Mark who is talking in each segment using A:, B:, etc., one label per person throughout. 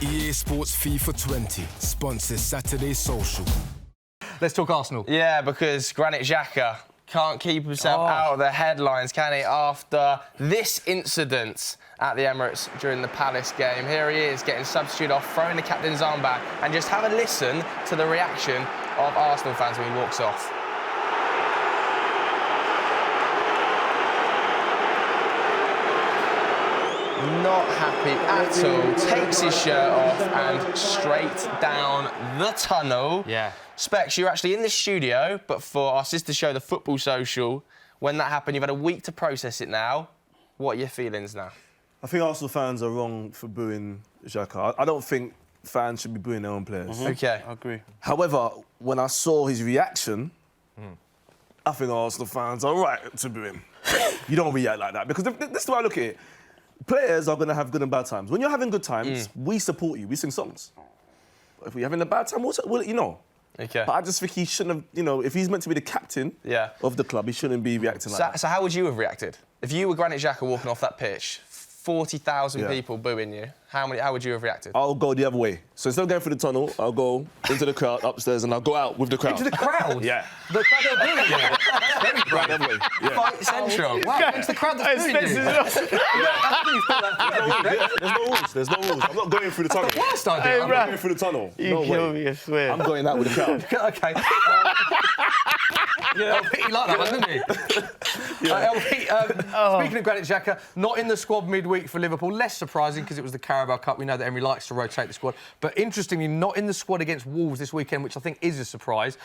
A: EA Sports FIFA 20 sponsors Saturday's Social.
B: Let's talk Arsenal.
C: Yeah, because Granit Xhaka can't keep himself out of the headlines, can he, after this incident at the Emirates during the Palace game. Here he is, getting substituted off, throwing the captain's armband, and just have a listen to the reaction of Arsenal fans when he walks off. Not happy at all. Takes his shirt off and straight down the tunnel.
B: Yeah.
C: Specs, you're actually in the studio, but for our sister show, the Football Social, when that happened, you've had a week to process it now. What are your feelings now?
D: I think Arsenal fans are wrong for booing Xhaka. I don't think fans should be booing their own players.
C: OK.
E: I agree.
D: However, when I saw his reaction, I think Arsenal fans are right to boo him. You don't react like that, because this is the way I look at it. Players are going to have good and bad times. When you're having good times, we support you. We sing songs. If we're having a bad time, we'll you know.
C: OK.
D: But I just think he shouldn't have, you know, if he's meant to be the captain of the club, he shouldn't be reacting like that.
C: So how would you have reacted? If you were Granit Xhaka walking off that pitch, 40,000 people booing you, how would you have reacted?
D: I'll go the other way. So instead of going through the tunnel, I'll go into the crowd upstairs and I'll go out with the crowd.
B: Into the crowd?
D: Yeah.
B: The crowd are booing you? Very brave.
D: That way. Yeah.
C: Fight Central.
B: Wow, it's the crowd that's booing you.
D: There's no rules. I'm not going through the tunnel.
B: Worst idea.
D: I'm not going through the tunnel.
E: You kill me, I swear.
D: I'm going out with the crowd.
B: OK. Yeah, he liked that one, didn't he? Speaking of Granit Xhaka, not in the squad midweek for Liverpool. Less surprising because it was the Carabao Cup. We know that Emery likes to rotate the squad. But interestingly, not in the squad against Wolves this weekend, which I think is a surprise.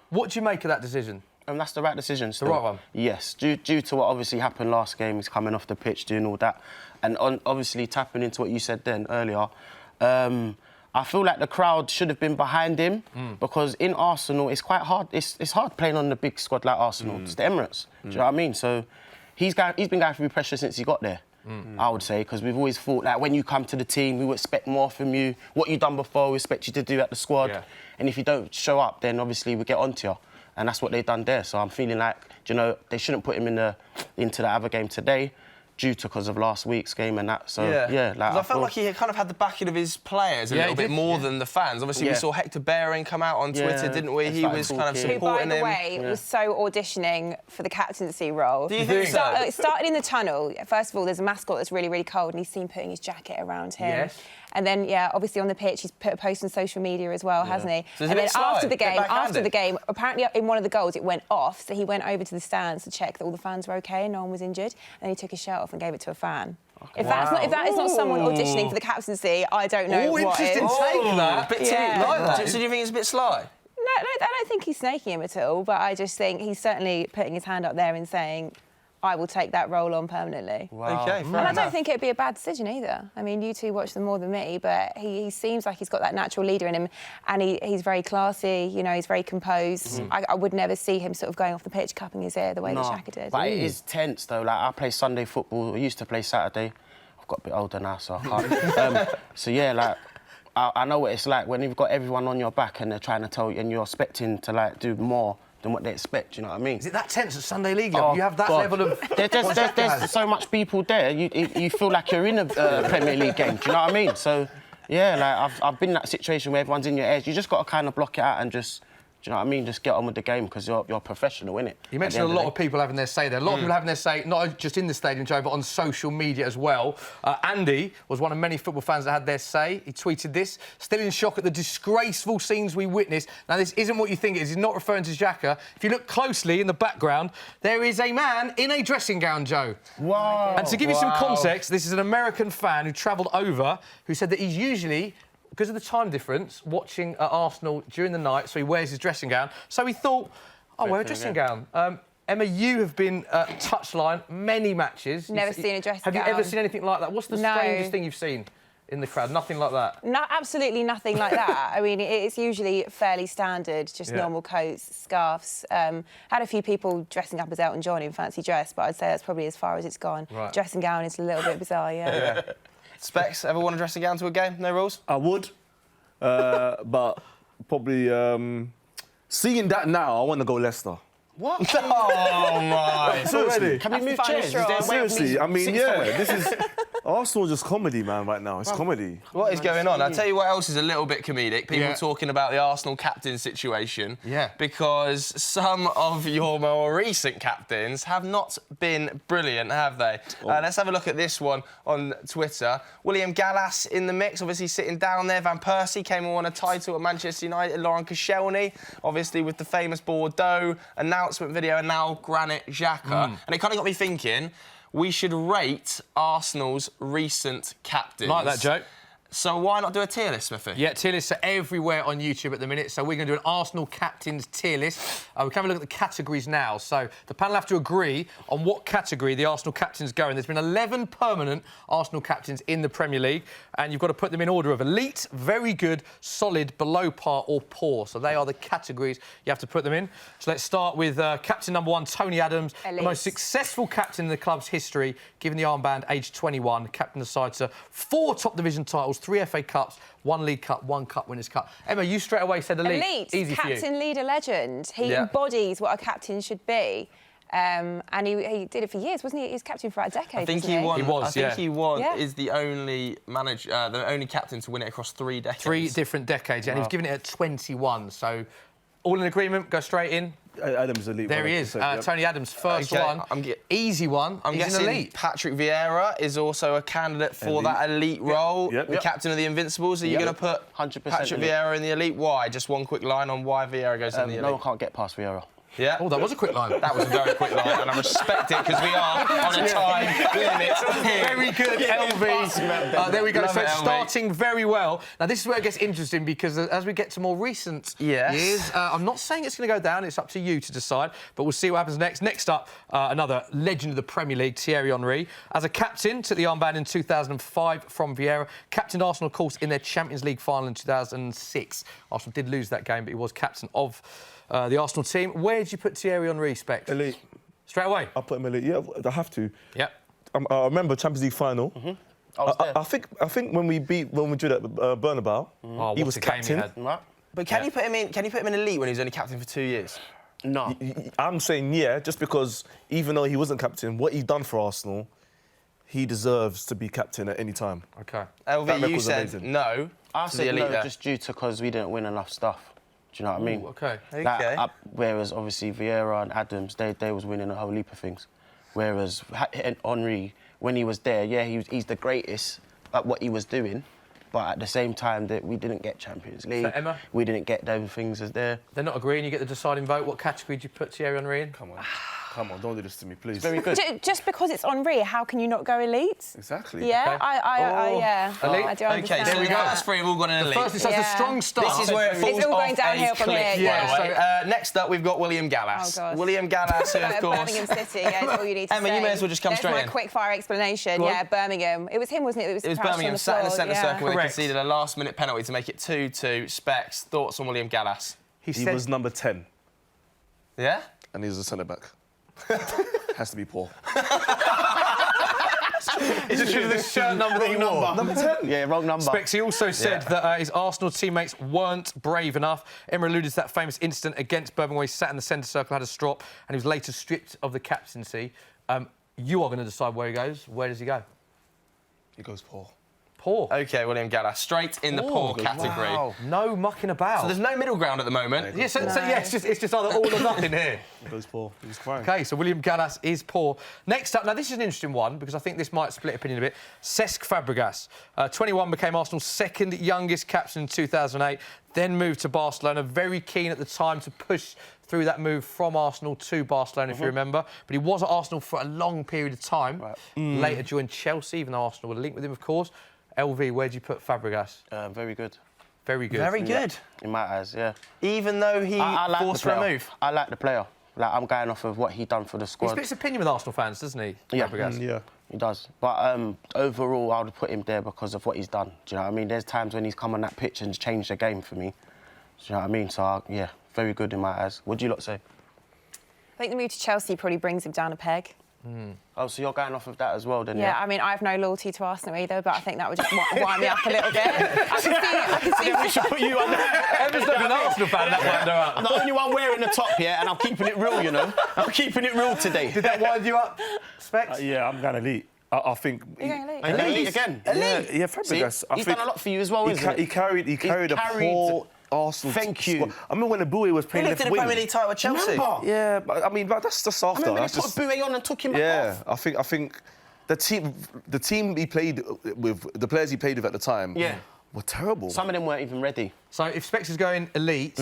B: What do you make of that decision?
E: And that's the right decision.
B: The right one?
E: Yes, due to what obviously happened last game, he's coming off the pitch, doing all that. And obviously tapping into what you said then earlier, I feel like the crowd should have been behind him because in Arsenal, it's quite hard. It's hard playing on the big squad like Arsenal. It's the Emirates. Do you know what I mean? So he's been going through pressure since he got there, I would say, because we've always thought, like, when you come to the team, we would expect more from you. What you've done before, we expect you to do at the squad. Yeah. And if you don't show up, then obviously we get onto you. And that's what they've done there. So I'm feeling like, you know, they shouldn't put him into the other game today, because of last week's game and that. So, yeah like,
C: I felt like he kind of had the backing of his players a little bit more than the fans. Obviously, we saw Hector Bellerin come out on Twitter, didn't we? He was kind of supporting him.
F: Who, by the way, was so auditioning for the captaincy role.
C: Do you think so?
F: It started in the tunnel. First of all, there's a mascot that's really, really cold, and he's seen putting his jacket around him. Yes. And then, obviously on the pitch, he's put a post on social media as well, hasn't he?
C: So
F: and then after the game, apparently in one of the goals, it went off. So he went over to the stands to check that all the fans were OK and no one was injured. And he took his shirt off and gave it to a fan. Okay. If that is not someone auditioning for the captaincy, I don't know what
B: interesting
F: is.
B: take that.
C: Like that. So do you think it's a bit sly?
F: No, I don't think he's snaking him at all, but I just think he's certainly putting his hand up there and saying, I will take that role on permanently.
C: Wow. OK, fair
F: enough. And I don't think it'd be a bad decision either. I mean, you two watch them more than me, but he seems like he's got that natural leader in him, and he's very classy, you know, he's very composed. I would never see him sort of going off the pitch, cupping his ear the way that Xhaka did.
E: But it is tense, though. Like, I play Sunday football. I used to play Saturday. I've got a bit older now, so I can't. So, yeah, like, I know what it's like when you've got everyone on your back and they're trying to tell you, and you're expecting to, like, do more than what they expect, you know what I mean?
B: Is it that tense at Sunday League level? You have that level of...
E: There's so much people there, you feel like you're in a Premier League game, do you know what I mean? So, yeah, like, I've been in that situation where everyone's in your edge. You just got to kind of block it out and just... Do you know what I mean? Just get on with the game because you're professional, innit?
B: You mentioned a lot of people having their say there. A lot of people having their say, not just in the stadium, Joe, but on social media as well. Andy was one of many football fans that had their say. He tweeted this: still in shock at the disgraceful scenes we witnessed. Now, this isn't what you think it is. He's not referring to Xhaka. If you look closely in the background, there is a man in a dressing gown, Joe.
E: Wow.
B: And to give you some context, this is an American fan who travelled over, who said that he's usually, because of the time difference, watching at Arsenal during the night, so he wears his dressing gown. So he thought, I'll wear a dressing gown. Emma, you have been at touchline many matches.
F: Never seen a dressing gown.
B: Have you ever seen anything like that? What's the strangest thing you've seen in the crowd? Nothing like that?
F: No, absolutely nothing like that. I mean, it's usually fairly standard, just normal coats, scarves. Had a few people dressing up as Elton John in fancy dress, but I'd say that's probably as far as it's gone. Right. Dressing gown is a little bit bizarre, yeah.
C: Specs, ever worn a dressing gown to a game? No rules?
D: I would, but probably seeing that now, I want to go Leicester.
C: What? Oh, my.
D: Seriously.
E: Can we move chairs?
D: Seriously, I mean, this is... Arsenal is just comedy, man, right now. It's comedy.
C: What is going on? I'll tell you what else is a little bit comedic. People talking about the Arsenal captain situation.
B: Yeah.
C: Because some of your more recent captains have not been brilliant, have they? Let's have a look at this one on Twitter. William Gallas in the mix, obviously sitting down there. Van Persie came and won a title at Manchester United. Lauren Koscielny, obviously with the famous Bordeaux announcement video, and now Granit Xhaka. And it kind of got me thinking, we should rate Arsenal's recent captains.
B: Like that, Joe.
C: So why not do a tier list, Smithy?
B: Yeah, tier lists are everywhere on YouTube at the minute, so we're going to do an Arsenal captains tier list. We can have a look at the categories now. So the panel have to agree on what category the Arsenal captains go in. There's been 11 permanent Arsenal captains in the Premier League, and you've got to put them in order of elite, very good, solid, below par or poor. So they are the categories you have to put them in. So let's start with captain number 1, Tony Adams,
F: Elite.
B: the most successful captain in the club's history, given the armband, aged 21, captain the side to 4 top division titles, 3 FA Cups, 1 League Cup, 1 Cup Winners' Cup. Emma, you straight away said elite.
F: Elite.
B: Easy for you.
F: Captain, leader, legend. He embodies what a captain should be. And he did it for years, wasn't he? He was captain for a decade.
C: I think
F: wasn't
C: he won.
B: He was,
C: I think he won.
F: Yeah.
C: Is the only manager, the only captain to win it across 3 decades.
B: 3 different decades, and he was given it at 21. So, all in agreement, go straight in.
D: Adams elite.
B: There he is. Tony Adams, first one. Easy one.
C: I'm
B: He's an
C: guessing
B: elite.
C: Patrick Vieira is also a candidate for that elite role. The captain of the Invincibles. Are you going to put
E: 100%
C: Patrick Vieira in the elite? Why? Just one quick line on why Vieira goes in the elite.
E: No one can't get past Vieira.
C: Yeah.
B: Oh, that was a quick line.
C: That was a very quick line, and I respect it because we are on a time limit here.
B: Very good, LV. There we go.
C: Love
B: So
C: it, LV.
B: starting very well. Now, this is where it gets interesting because as we get to more recent years, I'm not saying it's going to go down. It's up to you to decide, but we'll see what happens next. Next up, another legend of the Premier League, Thierry Henry. As a captain, took the armband in 2005 from Vieira. Captained Arsenal, of course, in their Champions League final in 2006. Arsenal did lose that game, but he was captain of the Arsenal team. Where did you put Thierry Henry, Specs?
D: Elite.
B: Straight away?
D: I'll put him elite. Yeah, I have to.
B: Yep.
D: I remember Champions League final.
E: I was there.
D: I think when we drew that Bernabeu, he was captain.
E: Right?
C: But can you put him in? Can you put him in elite when he was only captain for 2 years?
E: No.
D: I'm saying just because even though he wasn't captain, what he done for Arsenal, he deserves to be captain at any time.
B: OK.
C: LV, you
D: record's
C: said
D: amazing.
C: no.
E: I
C: to the
E: said
C: elite
E: no
C: there.
E: just due to because we didn't win enough stuff. Do you know what I mean?
B: OK.
E: Like, whereas obviously Vieira and Adams, they was winning a whole heap of things. Whereas Henry, when he was there, he's the greatest at what he was doing. But at the same time, that we didn't get Champions League.
B: So, Emma?
E: We didn't get them things as there.
B: They're not agreeing. You get the deciding vote. What category do you put Thierry Henry in?
D: Come on, don't do this to me, please.
E: Very good.
F: Just because it's Henry, how can you not go elite?
D: Exactly.
F: Yeah,
B: Okay.
F: I do understand.
C: Okay, so we got us 3 have all gone in elite.
B: First, it's such a strong start.
C: This is where it falls
F: It's all going
C: off
F: downhill
C: a
F: from
C: cliff,
F: here,
C: by
F: yeah.
C: the way. Next up, we've got William Gallas.
F: Oh, God.
C: William Gallas, who, of course...
F: Birmingham City, yeah, that's all you need to
C: Emma,
F: say.
C: you may as well just come
F: There's
C: straight
F: my
C: in.
F: quick-fire explanation.
B: Go on.
F: Yeah, Birmingham. It was him, wasn't it?
C: It was
F: crouched on
C: Birmingham,
F: the
C: sat in the
F: floor,
C: centre circle where they
B: Correct.
C: conceded a last-minute penalty to make it 2-2. Specs, thoughts on William Gallas?
D: He was number 10,
C: Yeah?
D: and he was a centre-back. Has to be Paul.
B: Is it true of the shirt number that he wore?
D: Number 10?
E: Yeah, wrong number.
B: Specs, he also said that his Arsenal teammates weren't brave enough. Emma alluded to that famous incident against Birmingham where he sat in the centre circle, had a strop, and he was later stripped of the captaincy. You are going to decide where he goes. Where does he go?
D: He goes Paul.
B: Poor.
C: OK, William Gallas, straight in the poor category.
E: Wow.
B: No mucking about.
C: So there's no middle ground at the moment.
B: Yeah, it's just either all or nothing here.
D: He goes Paul. He was crying.
B: OK, so William Gallas is poor. Next up, now this is an interesting one because I think this might split opinion a bit. Cesc Fabregas, 21, became Arsenal's second youngest captain in 2008, then moved to Barcelona. Very keen at the time to push through that move from Arsenal to Barcelona, if you remember. But he was at Arsenal for a long period of time. Later joined Chelsea, even though Arsenal were linked with him, of course. LV, where do you put Fabregas?
E: Very good.
B: Very good.
C: Very good.
E: In my eyes, yeah.
C: Even though he
E: I like
C: forced
E: the player.
C: a move.
E: I like the player. Like, I'm going off of what he done for the
B: He
E: squad.
B: splits opinion with Arsenal fans, doesn't he?
E: Yeah.
B: Fabregas?
D: Yeah.
E: He does. But overall, I would put him there because of what he's done. Do you know what I mean? There's times when he's come on that pitch and changed the game for me. Do you know what I mean? So, yeah, very good in my eyes. What do you lot say?
F: I think the move to Chelsea probably brings him down a peg.
E: Oh, so you're going off of that as well, then?
F: Yeah, I mean, I have no loyalty to Arsenal either, but I think that would just wind me up a little bit. I can see.
E: We should put you on there.
B: Emma's not an Arsenal fan, that wound her up.
E: I'm the only one wearing the top here, and I'm keeping it real, you know. I'm keeping it real today.
B: Did that wind you up, Specs?
G: Yeah, I'm going elite.
D: I think...
E: Elite again.
D: Yeah, Fabregas.
E: He's done a lot for you as well, isn't
D: he carried a poor Arsenal
E: Thank you.
D: squad. I remember when Abui was
C: He
D: playing
C: lifted
D: left
C: the
D: wing.
C: Premier League title with Chelsea.
E: Remember?
D: Yeah, but I mean, but that's just after.
E: Remember
D: That's
E: they put
D: just,
E: Boué on and took him back off?
D: I think the team he played with, the players he played with at the time, were terrible.
E: Some of them weren't even ready.
B: So if Specs is going elite,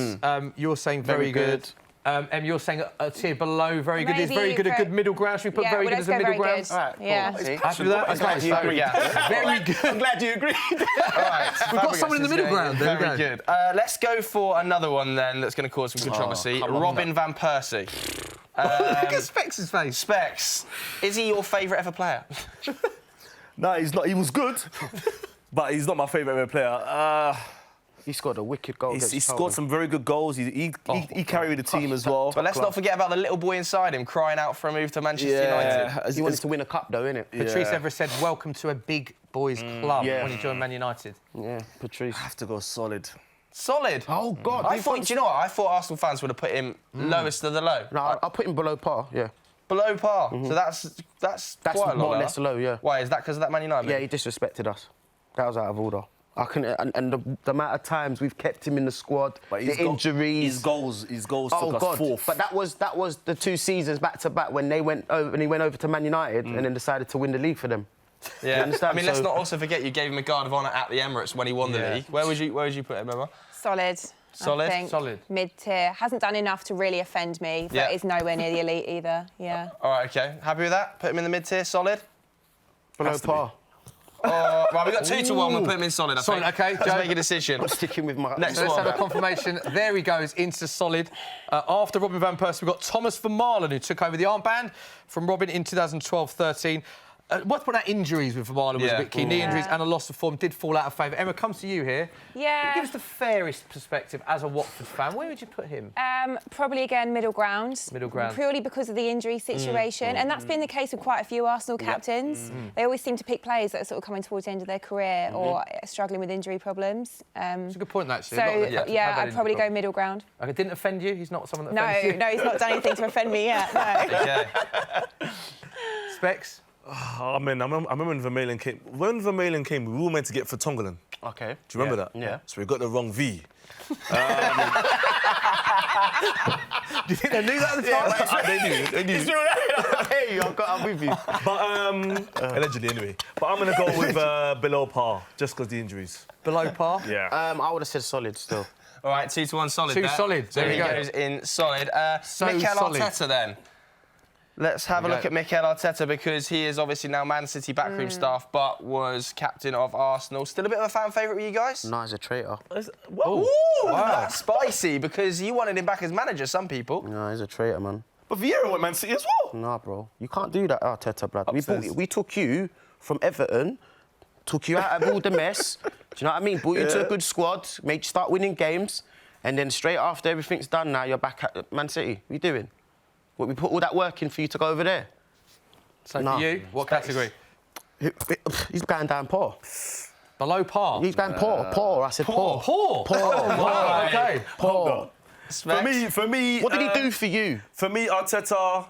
B: you're saying very good. Em, you're saying a tier below very good. Is very good a good middle ground? Should we put very good as a middle ground?
E: All right,
F: Yeah.
E: cool.
B: Happy with that?
E: I'm glad you agreed.
B: Very good.
E: I'm glad you agreed.
C: All right,
B: We've got someone in the middle ground. There we
C: Very
B: go.
C: good. Let's go for another one then that's going to cause some controversy. Robin van Persie.
B: Look at Specs' face.
C: Specs, is he your favourite ever player?
D: No, he's not. He was good, but he's not my favourite ever player.
E: He scored a wicked goal.
D: He scored some very good goals. He carried the team as well.
C: But let's not forget about the little boy inside him crying out for a move to Manchester United.
E: He wanted to win a cup, though, innit?
B: Patrice Evra said, "Welcome to a big boys' club" when he joined Man United.
E: Yeah, Patrice.
D: I have to go solid.
C: Solid.
E: Oh, God.
C: Do you know what? I thought Arsenal fans would have put him lowest of the low.
E: No, I'll put him below par, yeah.
C: Below par. So that's quite a lot
E: more or
C: lower.
E: less low, yeah.
C: Why, is that because of that Man United?
E: Yeah, he disrespected us. That was out of order. And the amount of times we've kept him in the squad, the injuries,
D: his goals took us fourth.
E: But that was the 2 seasons back to back when he went over to Man United and then decided to win the league for them.
C: Yeah.
E: You understand?
C: I mean, let's not also forget you gave him a guard of honour at the Emirates when he won the league. Where would you put him, Emma?
F: Solid.
C: Solid?
F: I think.
B: Solid.
F: Mid-tier. Hasn't done enough to really offend me, but is nowhere near the elite either. Yeah.
C: All right, OK. Happy with that? Put him in the mid-tier, solid?
E: Below par.
C: Right, we've got 2-1. We'll put him in solid, I think.
B: Solid, OK.
C: Let's make a decision.
E: I'm sticking with my...
C: Next
B: Let's
C: one.
B: have a confirmation. There he goes into solid. After Robin van Persie, we've got Thomas Vermaelen, who took over the armband from Robin in 2012-13. What's point out injuries with Vermaelen was a bit key. Knee injuries and a loss of form did fall out of favour. Emma, comes to you here.
F: Yeah.
B: Give us the fairest perspective as a Watford fan. Where would you put him?
F: Probably again middle ground.
B: Middle ground.
F: Purely because of the injury situation, and that's been the case with quite a few Arsenal captains. They always seem to pick players that are sort of coming towards the end of their career or struggling with injury problems.
B: It's a good point, actually.
F: So I'd probably go middle ground.
B: Okay, didn't offend you? He's not someone that offends you?
F: No, he's not done anything to offend me yet. No.
C: Okay.
B: Specs?
D: I remember when Vermaelen came. When Vermaelen came, we were meant to get for Tongalan.
E: OK.
D: Do you remember that?
E: Yeah.
D: So we got the wrong V.
B: Do you think they knew that at the time?
D: They knew.
E: Hey, I'm with you.
D: But allegedly, anyway. But I'm gonna go with below par, just because the injuries.
B: Below par?
D: Yeah.
E: I would have said solid still.
C: All right, 2-1 solid.
B: 2 solid.
C: So
B: There
C: he
B: you go.
C: goes in solid.
B: So
C: Mikel
B: solid.
C: Arteta then. Let's have a look at Mikel Arteta because he is obviously now Man City backroom staff, but was captain of Arsenal. Still a bit of a fan favourite with you guys?
E: No, he's a traitor.
C: Ooh, that's spicy because you wanted him back as manager, some people.
E: No, he's a traitor, man.
D: But Vieira went Man City as well.
E: Nah, bro. You can't do that, Arteta, Brad.
D: Upstairs.
E: We took you from Everton, took you out of all the mess. Do you know what I mean? Brought you to a good squad, made you start winning games, and then straight after everything's done now, you're back at Man City. What are you doing? What, we put all that work in for you to go over there?
B: So for you, what category?
E: He's going down poor.
B: Below par?
E: He's going poor. Poor. I said poor.
B: Poor?
C: Right.
B: OK.
E: Poor.
D: For me.
E: What did he do for you?
D: For me, Arteta.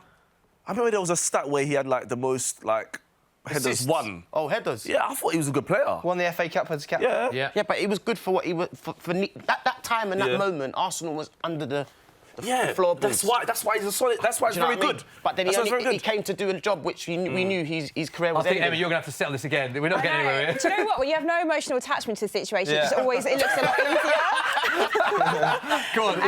D: I remember there was a stat where he had like the most headers
E: Assists.
D: won.
E: Oh, headers.
D: Yeah, I thought he was a good player.
C: Won the FA Cup as captain.
D: Yeah.
E: Yeah, but it was good for what he was for that time and that moment. Arsenal was under the floorboards.
D: That's why he's a solid. That's why he's
E: Do you know
D: very
E: what I mean?
D: good.
E: But then he came to do a job which we knew his career was
B: I think,
E: ending.
B: Emma, you're going to have to settle this again. We're not getting anywhere here.
F: Do you know what? When you have no emotional attachment to the situation,
C: Yeah.
F: it looks a lot easier.
B: Go on.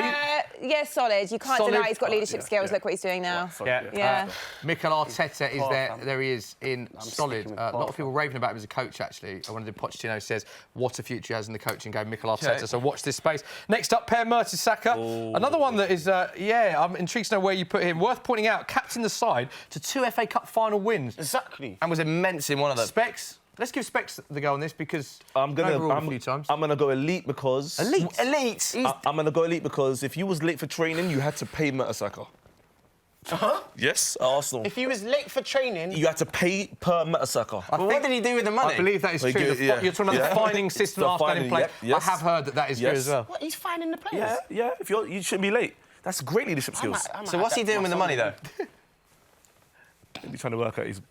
F: Yeah, solid. You can't
B: Solid.
F: deny he's got leadership skills. Look what he's doing now. Yeah.
B: Mikel Arteta is there. There he is in solid.
E: sticking with
B: A lot of people raving about him as a coach, actually. One of the Pochettino says, what a future he has in the coaching game, Mikel Arteta. So watch this space. Next up, Per Mertesacker. Another one that is, I'm intrigued to know where you put him. Worth pointing out, captained the side to 2 FA Cup final wins.
E: Exactly.
C: And was immense in one of them.
B: Specs. Let's give Specs the go on this because
D: I'm gonna go elite because
C: Elite.
D: I'm gonna go elite because if you was late for training, you had to pay Mertesacker. Yes, Arsenal.
E: If he was late for training,
D: You had to pay per Mertesacker.
C: Well, what did he do with the money?
B: I believe that is
D: Well,
B: true.
D: yeah.
B: You're talking about the fining system
D: The
B: after that in
D: fining,
B: play.
D: yep, yes.
B: I have heard that is true as well.
E: what, he's finding the players.
D: Yeah. If you shouldn't be late. That's great leadership skills.
C: So what's he doing with the money, though?
D: He's trying to work out his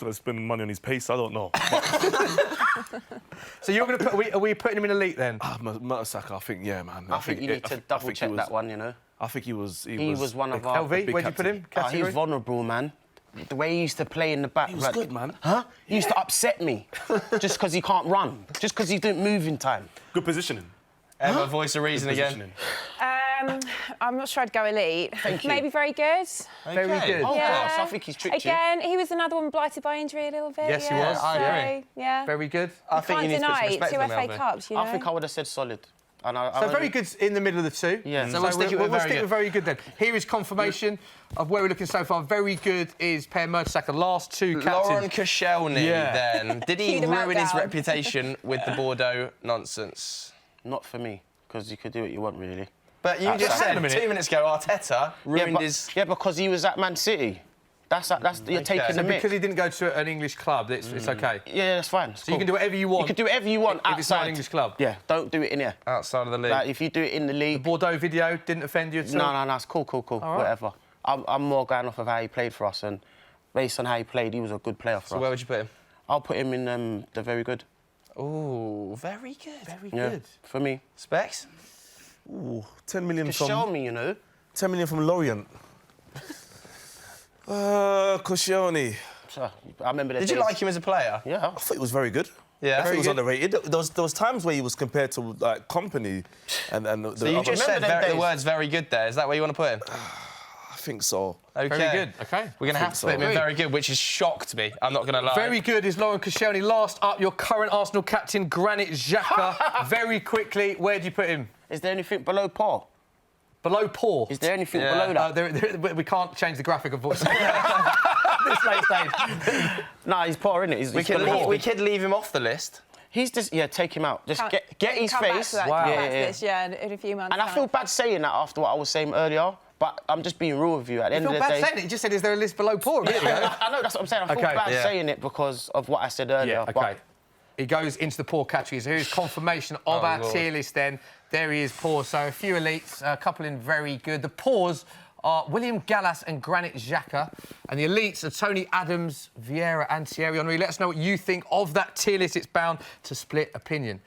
D: to spend money on his pace. I don't know.
B: So you're going to put... Are we putting him in elite then?
D: Mertesacker, I think, yeah, man.
E: I think you need to double-check that one, you know.
D: I think he was
E: one of our...
B: LV, where'd you put him?
E: He was vulnerable, man. The way he used to play in the back...
D: He was good, man.
E: Huh? He used to upset me. Just because he can't run. Just because he didn't move in time.
D: Good positioning.
C: Emma, voice of reason again.
F: I'm not sure I'd go elite.
E: Thank you.
F: Maybe very good.
B: Very good.
E: Oh,
F: Yeah.
E: gosh, I think he's tricked you.
F: Again, he was another one blighted by injury a little bit.
B: Yes, he was.
C: I agree.
F: Yeah.
B: Very good.
C: I think you
F: Can't
C: need to put some
F: deny
C: respect
F: two
C: on them,
F: FA
C: LV.
F: Cups, you know.
E: I think I would have said solid. And
B: So very good in the middle of the two.
E: Yeah.
C: So we'll stick it with
B: we'll
C: very
B: stick
C: good.
B: with very good then. Here is confirmation of where we're looking so far. Very good is Per Mertesacker. Last two
C: Lauren
B: captains.
C: Koscielny,
B: Yeah.
C: then. Did he
F: Cue them out
C: ruin his
F: down.
C: reputation with the Bordeaux nonsense?
E: Not for me, because you could do what you want, really.
C: But you just
B: hang on
C: said
B: a minute.
C: 2 minutes ago, Arteta ruined his...
E: Yeah, because he was at Man City. You're taking the mick.
B: Because he didn't go to an English club, it's okay.
E: Yeah, that's fine.
B: So you can do whatever you want.
E: You can do whatever you want
B: if
E: outside.
B: it's not an English club.
E: Yeah, don't do it in here.
C: Outside of the league.
E: Like, if you do it in the league...
B: Bordeaux video didn't offend you at all?
E: No, it's cool,
B: right.
E: whatever. I'm more going off of how he played for us, and based on how he played, he was a good player for
C: So
E: us.
C: where would you put him?
E: I'll put him in the very good.
C: Ooh, very good.
B: Very
E: Yeah,
B: good.
E: for me.
C: Specs?
D: Ooh, 10 million
E: Just
D: from...
E: show me, you know.
D: 10 million from Lorient. Koscielny.
E: So, I remember the
C: Did you
E: days-
C: like him as a player?
E: Yeah.
D: I thought he was very good.
C: Yeah.
D: I thought he was
C: Very good.
D: underrated. There was times where he was compared to like Company, and the
C: So you
D: other-
C: just said
E: Remember them
C: the
E: days?
C: words very good there. Is that where you want to put him?
D: I think so.
C: Okay.
B: Very good. Okay.
C: We're going to have to
D: so.
C: put him in
B: Agree.
C: very good, which has shocked me. I'm not going to lie.
B: Very good is Lauren Koscielny. Last up, your current Arsenal captain, Granit Xhaka. Very quickly, where do you put him?
E: Is there anything below par?
B: Below poor.
E: Is there anything
C: Yeah.
E: below that?
B: We can't change the graphic, unfortunately. This late stage.
E: Nah, he's par, innit?
C: We could leave him off the list.
E: He's just, take him out. Just get his
F: come back
E: face.
F: to that,
B: Wow.
F: come back to
E: Yeah.
F: this, in a few months.
E: And I feel bad saying that after what I was saying earlier, but I'm just being real with you. At the end
B: Feel
E: of the
B: bad
E: day...
B: saying it. You just said, is there a list below poor a minute ago?
E: I know, that's what I'm saying. I feel
B: Okay.
E: bad
C: Yeah.
E: saying it because of what I said earlier.
B: Okay.
E: But
B: He goes into the poor category. So here's confirmation of our
C: Lord.
B: tier list then. There he is, poor. So a few elites, a couple in very good. The poors are William Gallas and Granit Xhaka. And the elites are Tony Adams, Vieira and Thierry Henry. Let us know what you think of that tier list. It's bound to split opinion.